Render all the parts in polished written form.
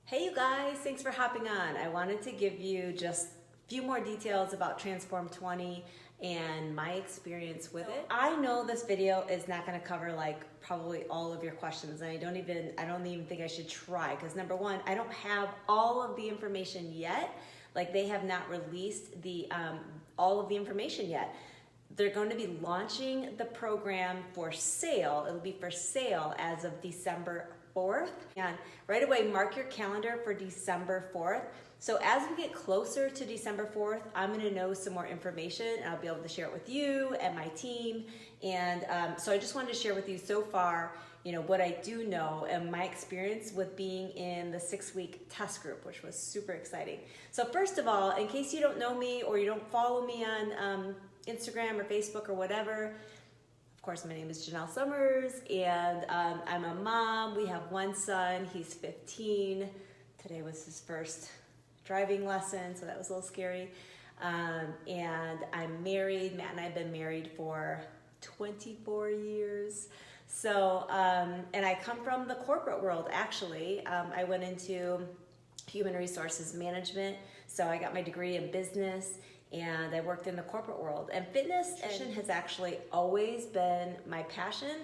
Hey you guys, thanks for hopping on. I wanted to give you just a few more details about Transform 20 and my experience with it. I know this video is not going to cover like probably all of your questions, and I don't even think I should try, because number one, I don't have all of the information yet. Like, they have not released the all of the information yet. They're going to be launching the program for sale. It'll be for sale as of December 4th. And right away, mark your calendar for December 4th. So as we get closer to December 4th, I'm going to know some more information, and I'll be able to share it with you and my team. And so I just wanted to share with you so far, what I do know and my experience with being in the 6-week test group, which was super exciting. So first of all, in case you don't know me or you don't follow me on Instagram or Facebook or whatever, of course, my name is Janelle Summers, and I'm a mom. We have one son. He's 15. Today was his first driving lesson, so that was a little scary. And I'm married. Matt and I have been married for 24 years. So, and I come from the corporate world, actually. I went into human resources management, so I got my degree in business, and I worked in the corporate world. And fitness has actually always been my passion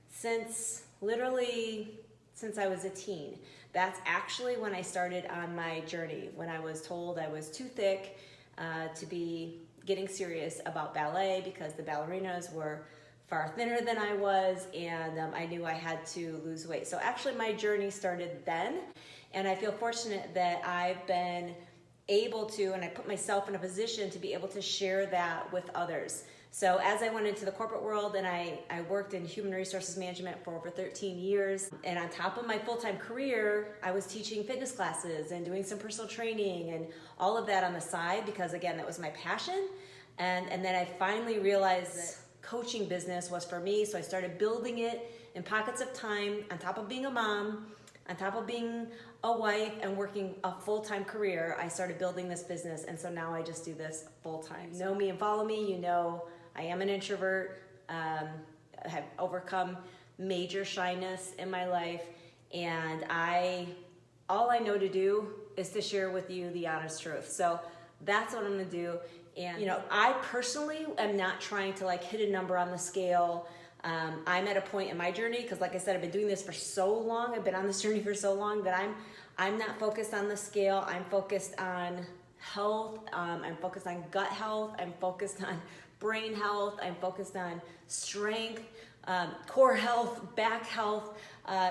since I was a teen. That's actually when I started on my journey, when I was told I was too thick to be getting serious about ballet, because the ballerinas were far thinner than I was, and I knew I had to lose weight. So actually my journey started then, and I feel fortunate that I've been able to, and I put myself in a position to be able to share that with others. So as I went into the corporate world, and I worked in human resources management for over 13 years, and on top of my full-time career, I was teaching fitness classes and doing some personal training and all of that on the side, because again, that was my passion. And then I finally realized that coaching business was for me, so I started building it in pockets of time, on top of being a mom, on top of being a wife and working a full-time career. I started building this business, and so now I just do this full-time. You know me and follow me, you know I am an introvert. I have overcome major shyness in my life, and all I know to do is to share with you the honest truth. So that's what I'm gonna do. And I personally am not trying to like hit a number on the scale. I'm at a point in my journey, because like I said, I've been doing this for so long, I've been on this journey for so long, that I'm not focused on the scale. I'm focused on health, I'm focused on gut health, I'm focused on brain health, I'm focused on strength, core health, back health,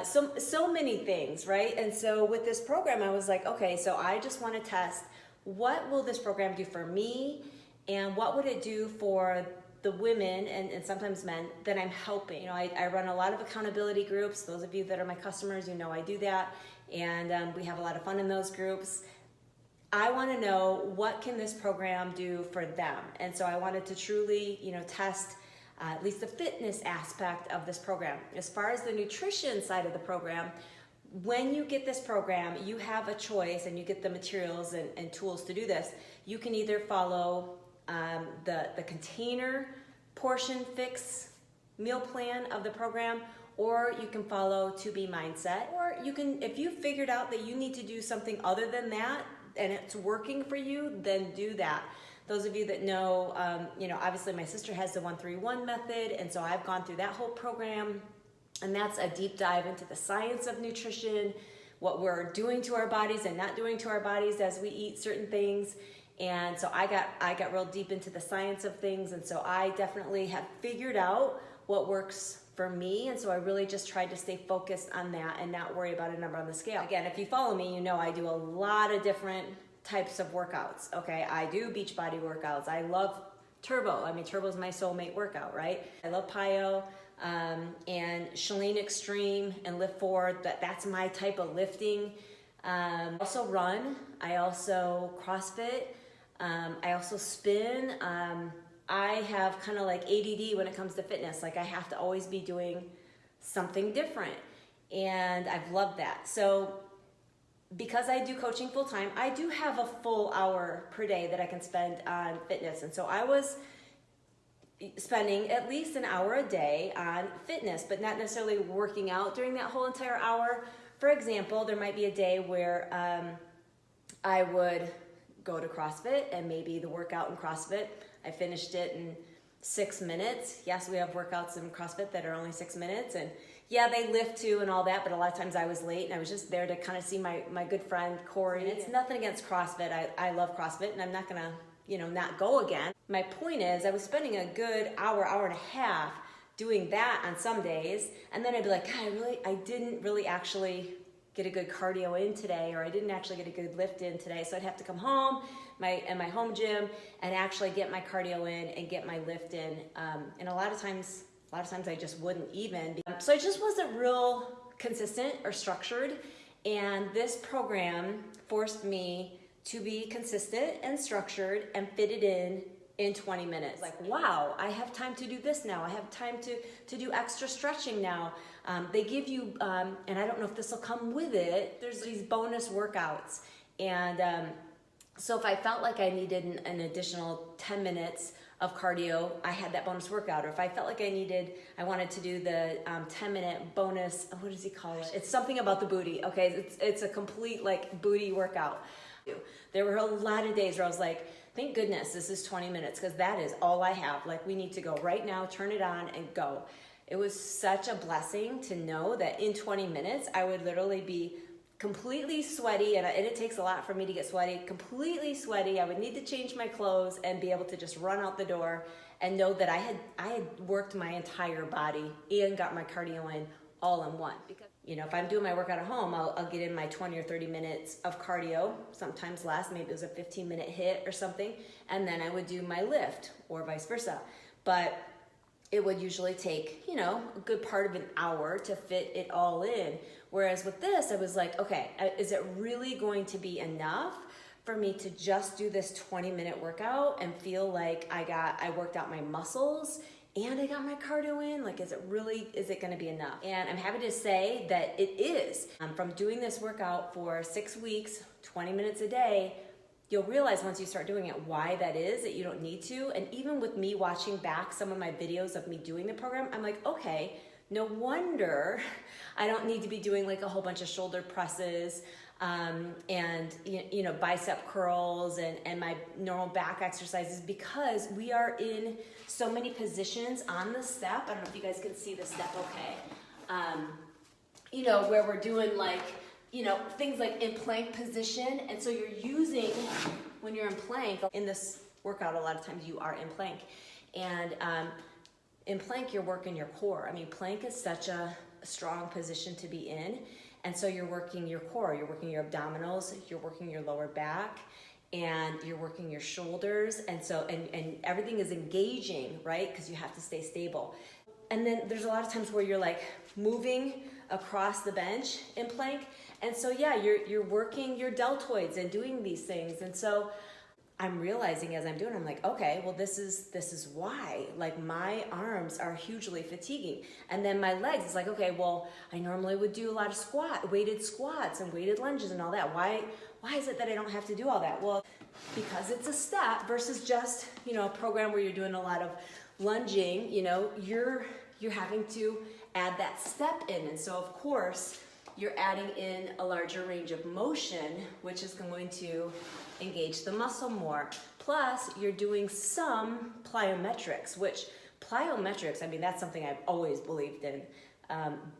so many things, right? And so with this program, I was like, okay, so I just want to test, what will this program do for me, and what would it do for the women and sometimes men that I'm helping. I run a lot of accountability groups. Those of you that are my customers, I do that, and we have a lot of fun in those groups. I want to know, what can this program do for them? And so I wanted to truly, test at least the fitness aspect of this program. As far as the nutrition side of the program, when you get this program, you have a choice, and you get the materials and tools to do this. You can either follow the container portion fix meal plan of the program, or you can follow To Be Mindset, or you can, if you figured out that you need to do something other than that and it's working for you, then do that. Those of you that know, obviously my sister has the 131 method, and so I've gone through that whole program, and that's a deep dive into the science of nutrition, what we're doing to our bodies and not doing to our bodies as we eat certain things. And so I got real deep into the science of things, and so I definitely have figured out what works for me, and so I really just tried to stay focused on that and not worry about a number on the scale. Again, if you follow me, I do a lot of different types of workouts, okay? I do beach body workouts. I love Turbo. Turbo's my soulmate workout, right? I love Pyo, and Chalene Extreme and Lift Forward. That's my type of lifting. I also run. I also CrossFit. I also spin. I have kind of like ADD when it comes to fitness. Like, I have to always be doing something different, and I've loved that. So because I do coaching full time, I do have a full hour per day that I can spend on fitness. And so I was spending at least an hour a day on fitness, but not necessarily working out during that whole entire hour. For example, there might be a day where I would go to CrossFit, and maybe the workout in CrossFit, I finished it in 6 minutes. Yes, we have workouts in CrossFit that are only 6 minutes, and yeah, they lift too and all that, but a lot of times I was late and I was just there to kind of see my good friend Corey. It's nothing against CrossFit. I love CrossFit, and I'm not gonna, not go again. My point is, I was spending a good hour and a half doing that on some days, and then I'd be like, God, I didn't really actually get a good cardio in today, or I didn't actually get a good lift in today. So I'd have to come home, my home gym, and actually get my cardio in and get my lift in. And a lot of times I just wouldn't even. So I just wasn't real consistent or structured. And this program forced me to be consistent and structured and fit it in 20 minutes. Like, wow, I have time to do this now. I have time to do extra stretching now. They give you, and I don't know if this will come with it, there's these bonus workouts. And so if I felt like I needed an additional 10 minutes of cardio, I had that bonus workout. Or if I felt like I wanted to do the 10-minute bonus, what does he call it? It's something about the booty, okay? It's a complete like booty workout. There were a lot of days where I was like, thank goodness this is 20 minutes, because that is all I have. Like, we need to go right now, turn it on and go. It was such a blessing to know that in 20 minutes, I would literally be completely sweaty, and it takes a lot for me to get sweaty, completely sweaty. I would need to change my clothes and be able to just run out the door and know that I had worked my entire body and got my cardio in all in one. Because, if I'm doing my workout at home, I'll get in my 20 or 30 minutes of cardio, sometimes less, maybe it was a 15-minute hit or something, and then I would do my lift, or vice versa. But it would usually take, a good part of an hour to fit it all in. Whereas with this, I was like, okay, is it really going to be enough for me to just do this 20-minute workout and feel like I worked out my muscles and I got my cardio in? Like, is it gonna be enough? And I'm happy to say that it is. From doing this workout for 6 weeks, 20 minutes a day, you'll realize once you start doing it why that is, that you don't need to. And even with me watching back some of my videos of me doing the program, I'm like, okay, no wonder I don't need to be doing like a whole bunch of shoulder presses and bicep curls and my normal back exercises, because we are in so many positions on the step. I don't know if you guys can see the step okay. Where we're doing like, things like in plank position. And so you're using, when you're in plank, in this workout, a lot of times you are in plank. And in plank, you're working your core. I mean, plank is such a strong position to be in. And so you're working your core, you're working your abdominals, you're working your lower back, and you're working your shoulders. And so, and everything is engaging, right? Because you have to stay stable. And then there's a lot of times where you're like moving across the bench in plank. And so, yeah, you're working your deltoids and doing these things. And so I'm realizing as I'm doing, I'm like, okay, well, this is why, like, my arms are hugely fatiguing. And then my legs, it's like, okay, well, I normally would do a lot of weighted squats and weighted lunges and all that. Why is it that I don't have to do all that? Well, because it's a step versus just, a program where you're doing a lot of lunging, you're having to add that step in. And so, of course, you're adding in a larger range of motion, which is going to engage the muscle more. Plus, you're doing some plyometrics, which plyometrics, I mean, that's something I've always believed in.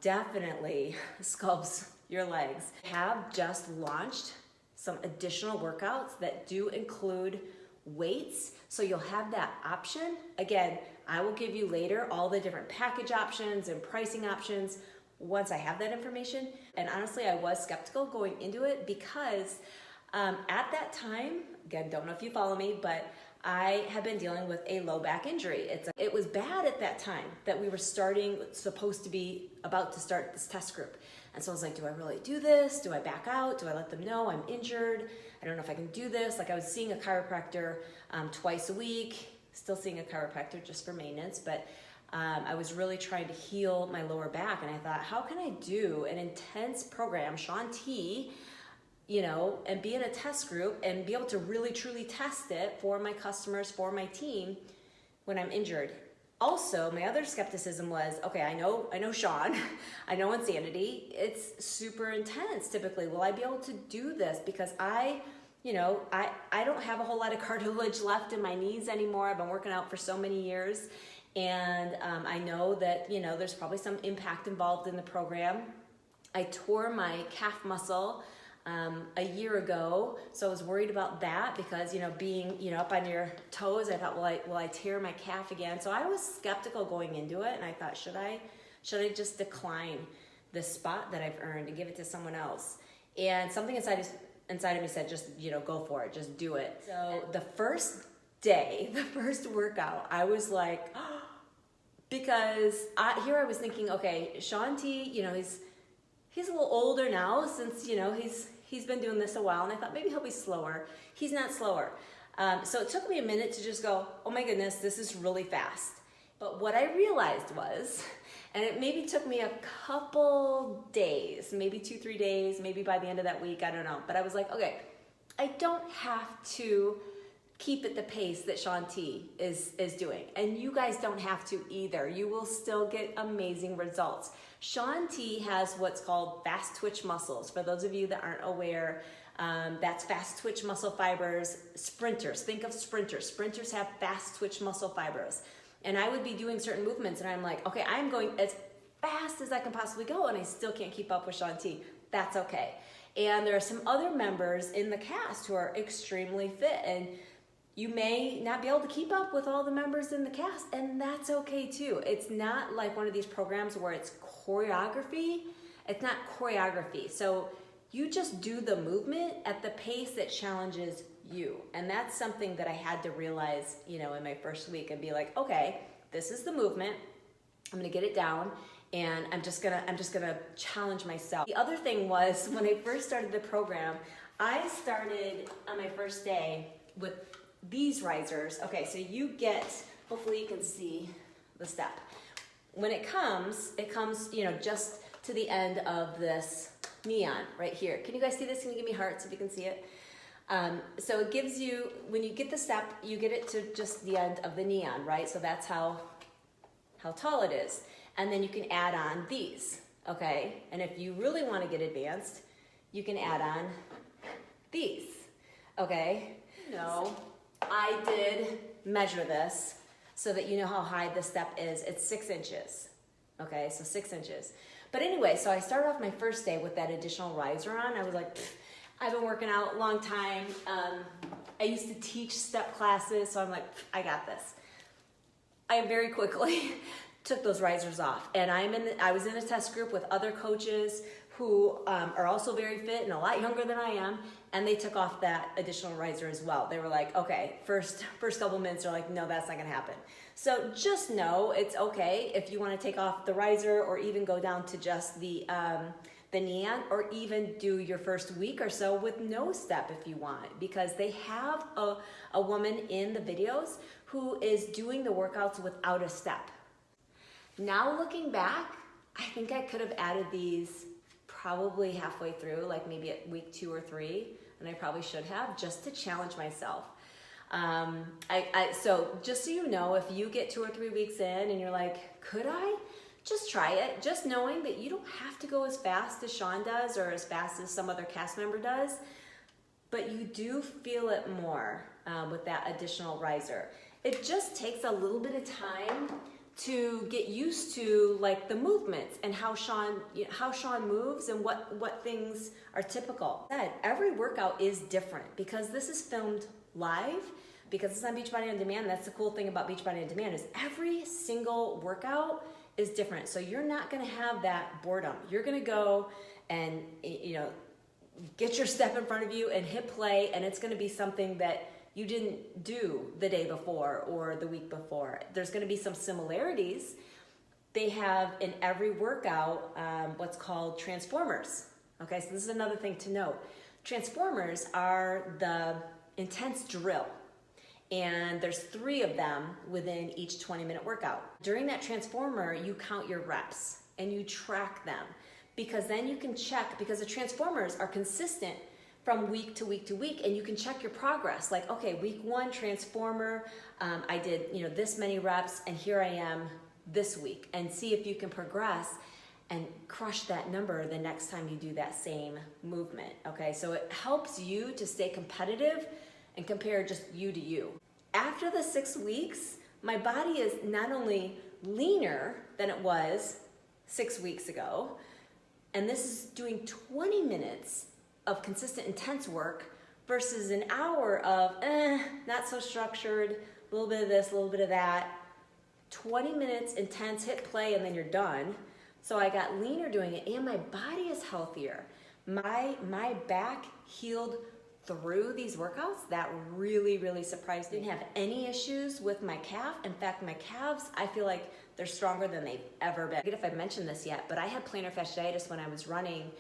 Definitely sculpts your legs. Have just launched some additional workouts that do include weights, so you'll have that option. Again, I will give you later all the different package options and pricing options once I have that information. And honestly, I was skeptical going into it because at that time, again, don't know if you follow me, but I had been dealing with a low back injury. It was bad at that time that we were about to start this test group. And so I was like, do I really do this? Do I back out? Do I let them know I'm injured? I don't know if I can do this. Like, I was seeing a chiropractor twice a week, still seeing a chiropractor just for maintenance, but I was really trying to heal my lower back. And I thought, how can I do an intense program, Shaun T, and be in a test group and be able to really truly test it for my customers, for my team when I'm injured? Also, my other skepticism was, okay, I know Sean, I know Insanity, it's super intense typically. Will I be able to do this? Because I don't have a whole lot of cartilage left in my knees anymore. I've been working out for so many years. And I know that, there's probably some impact involved in the program. I tore my calf muscle a year ago, so I was worried about that because, being, up on your toes, I thought, will I tear my calf again? So I was skeptical going into it, and I thought, should I just decline this spot that I've earned and give it to someone else? And something inside of me said, just, go for it, just do it. So the first day, the first workout, I was like, because here I was thinking, okay, Shaun T, he's a little older now since, he's been doing this a while, and I thought maybe he'll be slower. He's not slower. So it took me a minute to just go, oh my goodness, this is really fast. But what I realized was, and it maybe took me a couple days, maybe 2-3 days, maybe by the end of that week, I don't know. But I was like, okay, I don't have to keep at the pace that Shaun T is doing. And you guys don't have to either. You will still get amazing results. Shaun T has what's called fast twitch muscles. For those of you that aren't aware, that's fast twitch muscle fibers. Sprinters, think of sprinters. Sprinters have fast twitch muscle fibers. And I would be doing certain movements and I'm like, okay, I'm going as fast as I can possibly go and I still can't keep up with Shaun T. That's okay. And there are some other members in the cast who are extremely fit, and you may not be able to keep up with all the members in the cast, and that's okay too. It's not like one of these programs where it's choreography. It's not choreography. So you just do the movement at the pace that challenges you. And that's something that I had to realize, in my first week and be like, okay, this is the movement. I'm gonna get it down, and I'm just gonna challenge myself. The other thing was, when I first started the program, I started on my first day with these risers. Okay, so you get, hopefully you can see the step. When it comes, just to the end of this neon right here. Can you guys see this? Can you give me hearts if you can see it? So it gives you, when you get the step, you get it to just the end of the neon, right? So that's how tall it is. And then you can add on these, okay? And if you really want to get advanced, you can add on these, okay? No, I did measure this so that you know how high this step is. It's 6 inches, okay? So 6 inches. But anyway, so I started off my first day with that additional riser on. I was like, I've been working out a long time. I used to teach step classes, so I'm like, I got this. I very quickly took those risers off, and I was in a test group with other coaches who are also very fit and a lot younger than I am, and they took off that additional riser as well. They were like, okay, first couple minutes, they're like, no, that's not gonna happen. So just know it's okay if you wanna take off the riser or even go down to just the neon, or even do your first week or so with no step if you want, because they have a woman in the videos who is doing the workouts without a step. Now looking back, I think I could have added these probably halfway through, like maybe at week 2 or 3, and I probably should have, just to challenge myself. So just so you know, if you get 2 or 3 weeks in and you're like, could I? Just try it, just knowing that you don't have to go as fast as Shaun does or as fast as some other cast member does, but you do feel it more with that additional riser. It just takes a little bit of time to get used to like the movements and how Shaun moves and what things are typical. Every workout is different because this is filmed live, because it's on Beachbody On Demand. That's the cool thing about Beachbody On Demand is every single workout is different. So you're not gonna have that boredom. You're gonna go and get your step in front of you and hit play, and it's gonna be something that you didn't do the day before or the week before. There's gonna be some similarities. They have in every workout what's called transformers. Okay, so this is another thing to note. Transformers are the intense drill, and there's 3 of them within each 20-minute workout. During that transformer, you count your reps and you track them, because then you can check, because the transformers are consistent from week to week to week, and you can check your progress. Like, okay, week 1 transformer, I did, you know, this many reps, and here I am this week, and see if you can progress and crush that number the next time you do that same movement. Okay, so it helps you to stay competitive and compare just you to you. After the 6 weeks, my body is not only leaner than it was 6 weeks ago, and this is doing 20 minutes of consistent intense work versus an hour of not so structured, a little bit of this, a little bit of that. 20 minutes intense, hit play, and then you're done. So I got leaner doing it, and my body is healthier. My back healed through these workouts. That really, really surprised me. I didn't have any issues with my calf. In fact, my calves, I feel like they're stronger than they've ever been. I forget if I mentioned this yet, but I had plantar fasciitis when I was running,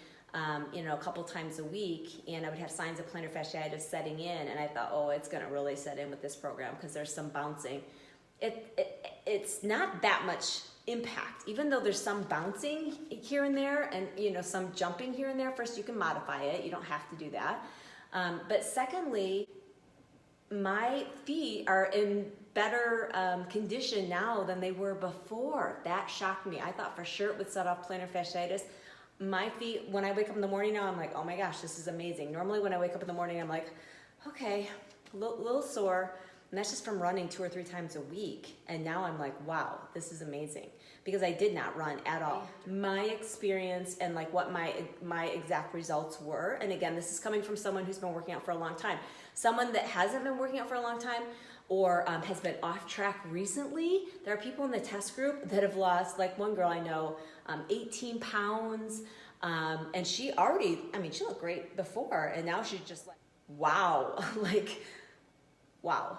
you know, a couple times a week, and I would have signs of plantar fasciitis setting in, and I thought, oh, it's gonna really set in with this program because there's some bouncing. It's not that much impact, even though there's some bouncing here and there, and you know, some jumping here and there. First, you can modify it. You don't have to do that. But secondly, my feet are in better condition now than they were before. That shocked me. I thought for sure it would set off plantar fasciitis. My feet, when I wake up in the morning now, I'm like, oh my gosh, this is amazing. Normally when I wake up in the morning, I'm like, okay, a little sore. And that's just from running 2 or 3 times a week. And now I'm like, wow, this is amazing. Because I did not run at all. My experience and like what my exact results were, and again, this is coming from someone who's been working out for a long time. Someone that hasn't been working out for a long time or has been off track recently, there are people in the test group that have lost, like one girl I know, 18 pounds. And she already, I mean, she looked great before, and now she's just like, wow, like, wow.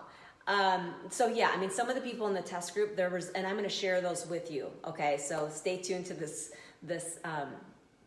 So yeah, I mean, some of the people in the test group, and I'm going to share those with you. Okay. So stay tuned to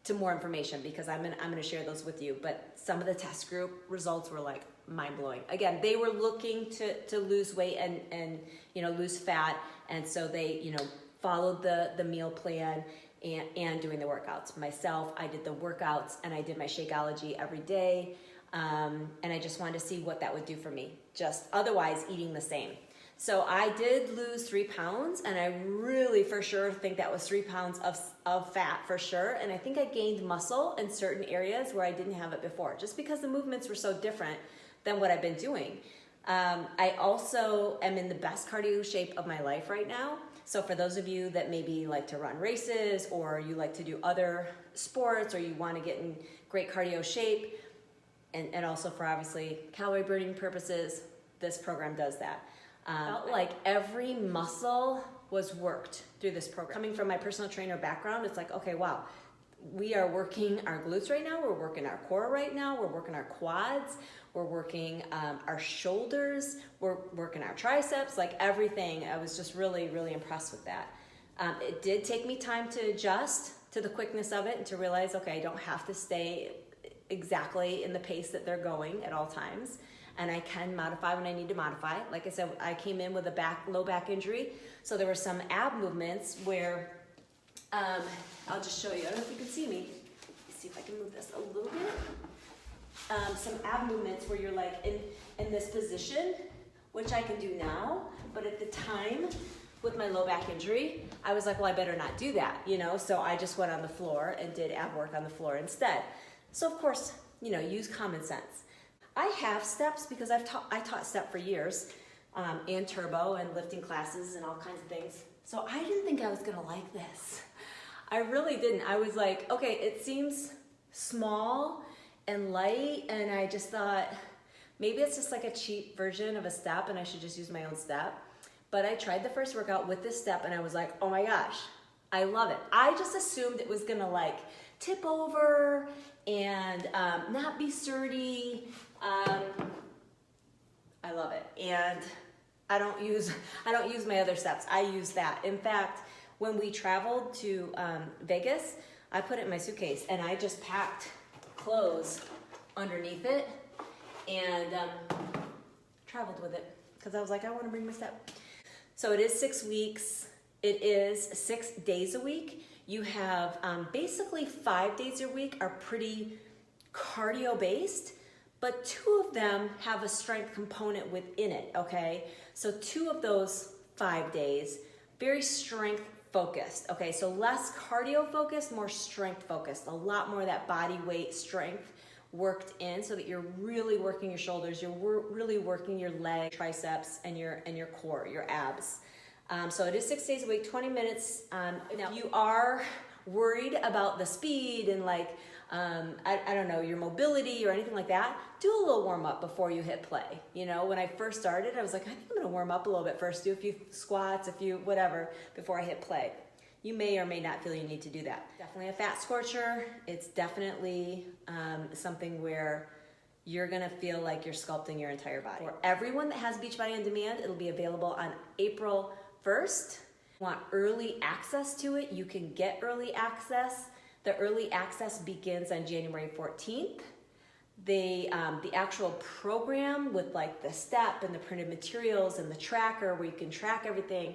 to more information, because I'm going to share those with you. But some of the test group results were like mind blowing. Again, they were looking to lose weight and, you know, lose fat. And so they, you know, followed the meal plan and doing the workouts. Myself, I did the workouts and I did my Shakeology every day. And I just wanted to see what that would do for me, just otherwise eating the same. So I did lose 3 pounds, and I really for sure think that was 3 pounds of fat for sure. And I think I gained muscle in certain areas where I didn't have it before, just because the movements were so different than what I've been doing. I also am in the best cardio shape of my life right now. So for those of you that maybe like to run races, or you like to do other sports, or you want to get in great cardio shape, and also for obviously calorie burning purposes, this program does that. Felt like every muscle was worked through this program. Coming from my personal trainer background, it's like, okay, wow, we are working our glutes right now, we're working our core right now, we're working our quads, we're working our shoulders, we're working our triceps, like everything. I was just really, really impressed with that. It did take me time to adjust to the quickness of it and to realize, okay, I don't have to stay exactly in the pace that they're going at all times, and I can modify when I need to modify. Like I said, I came in with a low back injury, so there were some ab movements where I'll just show you. I don't know if you can see me. Let's see if I can move this a little bit. Some ab movements where you're like in this position, which I can do now, but at the time with my low back injury, I was like, well, I better not do that, you know. So I just went on the floor and did ab work on the floor instead. So of course, you know, use common sense. I have steps because I taught step for years, and turbo and lifting classes and all kinds of things. So I didn't think I was gonna like this. I really didn't. I was like, okay, it seems small and light, and I just thought maybe it's just like a cheap version of a step and I should just use my own step. But I tried the first workout with this step and I was like, oh my gosh, I love it. I just assumed it was gonna like tip over and not be sturdy. I love it. And I don't use my other steps. I use that. In fact, when we traveled to Vegas, I put it in my suitcase and I just packed clothes underneath it and traveled with it because I was like, I want to bring my step. So it is 6 weeks. It is 6 days a week. You have basically 5 days a week are pretty cardio based. but 2 of them have a strength component within it, okay? So 2 of those 5 days, very strength focused, okay? So less cardio focused, more strength focused, a lot more of that body weight strength worked in so that you're really working your shoulders, you're really working your leg, triceps, and your core, your abs. So it is 6 days a week, 20 minutes. Now, if you are worried about the speed and like, I don't know, your mobility or anything like that, do a little warm up before you hit play. You know, when I first started, I was like, I think I'm gonna warm up a little bit first, do a few squats, a few whatever, before I hit play. You may or may not feel you need to do that. Definitely a fat scorcher. It's definitely something where you're gonna feel like you're sculpting your entire body. For everyone that has Beachbody On Demand, it'll be available on April 1st. If you want early access to it, you can get early access. The early access begins on January 14th. The actual program with like the step and the printed materials and the tracker where you can track everything,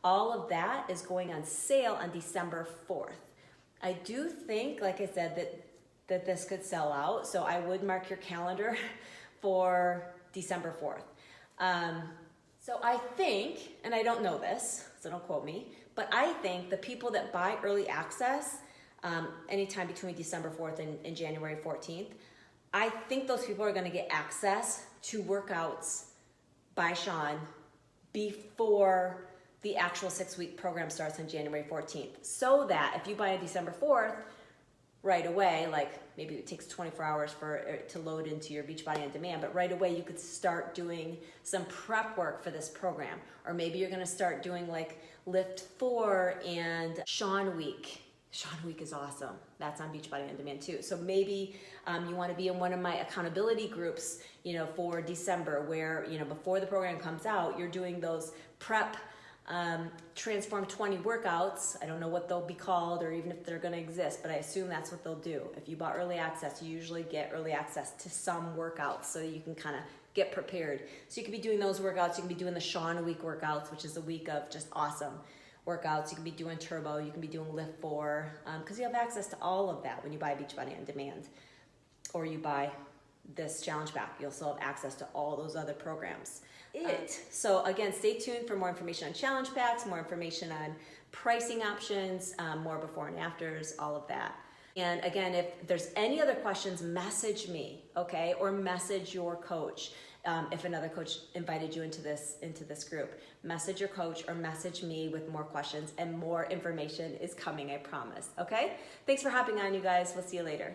all of that is going on sale on December 4th. I do think, like I said, that this could sell out, so I would mark your calendar for December 4th. So I think, and I don't know this, so don't quote me, but I think the people that buy early access anytime between December 4th and January 14th, I think those people are gonna get access to workouts by Sean before the actual 6-week program starts on January 14th. So that if you buy on December 4th, right away, like maybe it takes 24 hours for it to load into your Beachbody On Demand, but right away you could start doing some prep work for this program. Or maybe you're gonna start doing like Lift 4 and Sean Week. Sean Week is awesome. That's on Beachbody On Demand too. So maybe you wanna be in one of my accountability groups, you know, for December where, you know, before the program comes out, you're doing those prep Transform 20 workouts. I don't know what they'll be called or even if they're going to exist, but I assume that's what they'll do. If you bought early access, you usually get early access to some workouts so that you can kind of get prepared. So you could be doing those workouts. You can be doing the Sean Week workouts, which is a week of just awesome workouts. You can be doing Turbo. You can be doing Lift 4 because you have access to all of that when you buy Beachbody On Demand or you buy this challenge pack. You'll still have access to all those other programs. So again, stay tuned for more information on challenge packs, more information on pricing options, more before and afters, all of that. And again, if there's any other questions, message me, okay? Or message your coach. If another coach invited you into this group, message your coach or message me with more questions, and more information is coming, I promise, okay? Thanks for hopping on, you guys. We'll see you later.